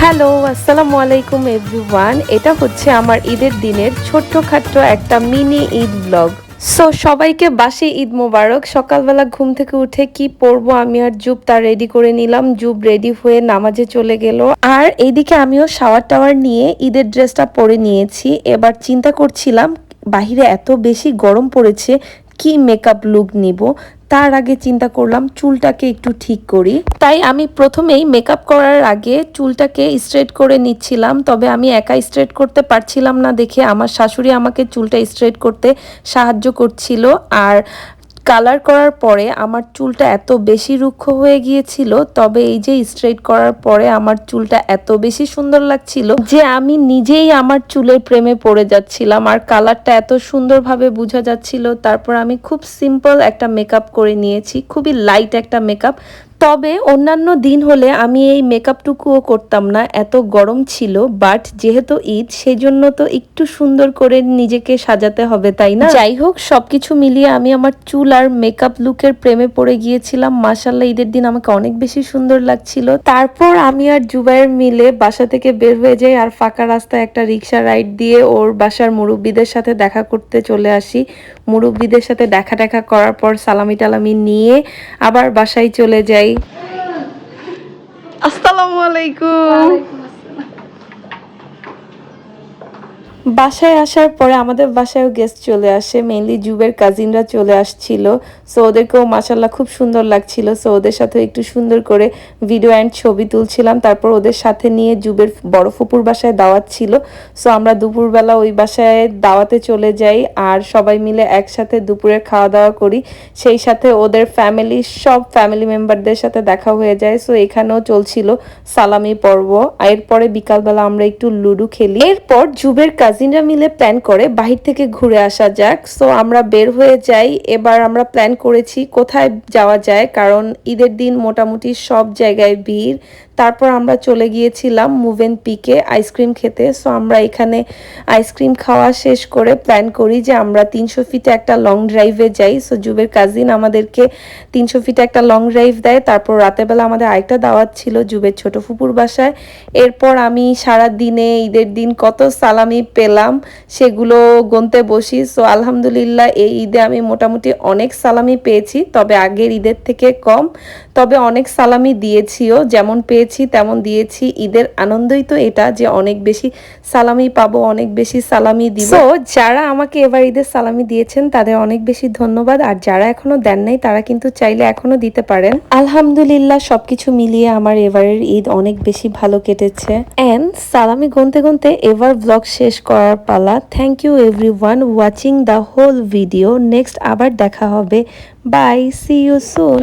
Hello, আসসালামু আলাইকুম everyone. এটা হচ্ছে আমার ঈদের দিনের ছোট্টখাট্ট একটা মিনি ঈদ ব্লগ। সো সবাইকে বাসে ঈদ মোবারক। সকালবেলা ঘুম থেকে উঠে কি পরবো আমি আর জুব তা রেডি করে নিলাম। জুব রেডি হয়ে নামাজে চলে গেল। আর এইদিকে আমিও শাওয়ার টাওয়ার নিয়ে ঈদের ড্রেসটা পরে নিয়েছি। এবার চিন্তা করছিলাম বাহিরে এত বেশি গরম পড়েছে, কি মেকআপ লুক নিব। তার আগে চিন্তা করলাম চুলটাকে একটু ঠিক করি। তাই আমি প্রথমেই মেকআপ করার আগে চুলটাকে স্ট্রেট করে নিচ্ছিলাম। তবে আমি একা স্ট্রেট করতে পারছিলাম না দেখে আমার শাশুড়ি আমাকে চুলটা স্ট্রেট করতে সাহায্য করছিল। আর কালার করার পরে আমার চুলটা এত বেশি রুক্ষ হয়ে গিয়েছিল, তবে এই যে স্ট্রেট করার পরে আমার চুলটা এত বেশি সুন্দর লাগছিল যে আমি নিজেই আমার চুলের প্রেমে পড়ে যাচ্ছিলাম। আর কালারটা এত সুন্দরভাবে বোঝা যাচ্ছিল। তারপর আমি খুব সিম্পল একটা মেকআপ করে নিয়েছি, খুবই লাইট একটা মেকআপ। তবে অন্যান্য দিন হলে আমি এই মেকআপটুকুও করতাম না, এত গরম ছিল। বাট যেহেতু ঈদ, সেই জন্য তো একটু সুন্দর করে নিজেকে সাজাতে হবে, তাই না? যাই হোক, সবকিছু মিলিয়ে আমি আমার চুল আর মেকআপ লুকের প্রেমে পড়ে গিয়েছিলাম। মাশাআল্লাহ, ঈদের দিন আমাকে অনেক বেশি সুন্দর লাগছিল। তারপর আমি আর জুবাইর মিলে বাসা থেকে বের হয়ে যাই আর ফাঁকা রাস্তায় একটা রিক্সা রাইড দিয়ে ওর বাসার মুরব্বিদের সাথে দেখা করতে চলে আসি। মুরব্বিদের সাথে দেখা করার পর সালামি টালামি নিয়ে আবার বাসায় চলে যাই। আসসালামু আলাইকুম। বাসায় আসার পরে আমাদের বাসায়ও গেস্ট চলে আসে, মেইনলি জুবের কাজিনরা চলে আসছিল। সো ওদেরকেও মাশাআল্লাহ খুব সুন্দর লাগছিল। সো ওদের সাথে একটু সুন্দর করে ভিডিও অ্যান্ড ছবি তুলছিলাম। তারপর ওদের সাথে নিয়ে জুবের বড় ফুপুর বাসায় দাওয়াত ছিল। সো আমরা দুপুরবেলা ওই বাসায় দাওয়াতে চলে যাই আর সবাই মিলে একসাথে দুপুরে খাওয়া দাওয়া করি। সেই সাথে ওদের ফ্যামিলির সব ফ্যামিলি মেম্বারদের সাথে দেখা হয়ে যায়। সো এখানেও চলছিল সালামি পর্ব। এরপরে বিকালবেলা আমরা একটু লুডো খেলি। এরপর জুবের কাজিনরা মিলে প্ল্যান করে বাহির থেকে ঘুরে আসা যাক। সো আমরা বের হয়ে যাই। এবার আমরা প্ল্যান করেছি কোথায় যাওয়া যায়, কারণ ঈদের দিন মোটামুটি সব জায়গায় ভিড়। তারপর আমরা চলে গিয়েছিলাম মুভেন পিকে আইসক্রিম খেতে। সো আমরা এখানে আইসক্রিম খাওয়া শেষ করে প্ল্যান করি যে আমরা 300 ফিটে একটা লং ড্রাইভে যাই। সো জুবের কাজিন আমাদেরকে 300 ফিটে একটা লং ড্রাইভ দেয়। তারপর রাতেরবেলা আমাদের আরেকটা দাওয়াত ছিল জুবের ছোট ফুপুর বাসায়। এরপর আমি সারা দিনে ঈদের দিন কত সালামি পেলাম সেগুলো গুনতে বসি। সো আলহামদুলিল্লাহ এই ঈদে আমি মোটামুটি অনেক সালামি পেয়েছি, তবে আগের ঈদের থেকে কম। তবে অনেক সালামি দিয়েছিও, যেমন পেয়েছি তেমন দিয়েছি। ঈদের আনন্দই তো এটা যে অনেক বেশি সালামি পাবো, অনেক বেশি সালামি দিব। সো যারা আমাকে এবার ঈদের সালামি দিয়েছেন তাদের অনেক বেশি ধন্যবাদ। আর যারা এখনো দেন নাই তারা কিন্তু চাইলে এখনো দিতে পারেন। আলহামদুলিল্লাহ সবকিছু মিলিয়ে আমার এবারের ঈদ অনেক বেশি ভালো কেটেছে। এন্ড সালামি গুনতে গুনতে এবার ব্লগ শেষ করার পালা। Thank you everyone watching the whole video. Next আবার দেখা হবে। Bye, see you soon.